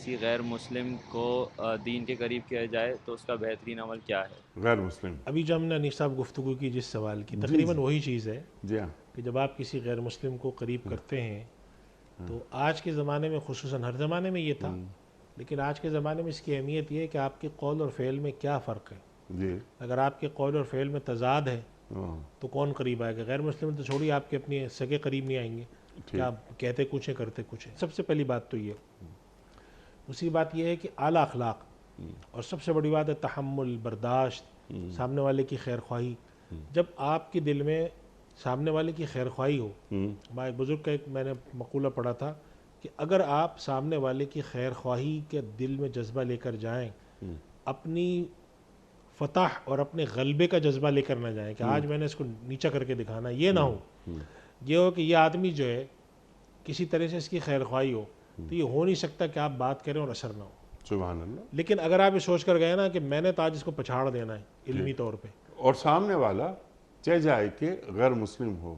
کسی غیر مسلم کو دین کے قریب کیا جائے تو اس کا بہترین عمل کیا ہے؟ غیر مسلم. ابھی جو ہم نے انیس صاحب گفتگو کی جس سوال کی جی تقریباً جی وہی چیز ہے جی ہاں. کہ جب آپ کسی غیر مسلم کو قریب کرتے ہیں تو آج کے زمانے میں خصوصاً ہر زمانے میں یہ تھا، لیکن آج کے زمانے میں اس کی اہمیت یہ ہے کہ آپ کے قول اور فعل میں کیا فرق ہے. جی. اگر آپ کے قول اور فعل میں تضاد ہے ہاں. تو کون قریب آئے گا؟ غیر مسلم تو چھوڑی آپ کے اپنے سگے قریب نہیں آئیں گے کہ آپ کہتے کچھ ہیں کرتے کچھ ہیں. سب سے پہلی بات تو یہ. دوسری بات یہ ہے کہ اعلیٰ اخلاق، اور سب سے بڑی بات ہے تحمل، برداشت، سامنے والے کی خیر خواہی. جب آپ کے دل میں سامنے والے کی خیر خواہی ہو، ہمارے بزرگ کا ایک میں نے مقولہ پڑھا تھا کہ اگر آپ سامنے والے کی خیر خواہی کے دل میں جذبہ لے کر جائیں، اپنی فتح اور اپنے غلبے کا جذبہ لے کر نہ جائیں کہ آج میں نے اس کو نیچا کر کے دکھانا، یہ نہ ہو. یہ ہو کہ یہ آدمی جو ہے کسی طرح سے اس کی خیر خواہی ہو، تو یہ ہو نہیں سکتا کہ آپ بات کریں اور اثر نہ ہو. سبحان اللہ. لیکن اگر آپ یہ سوچ کر گئے نا کہ میں نے تو آج اس کو پچھاڑ دینا ہے علمی طور پہ، اور سامنے والا چاہے جائے کہ غیر مسلم ہو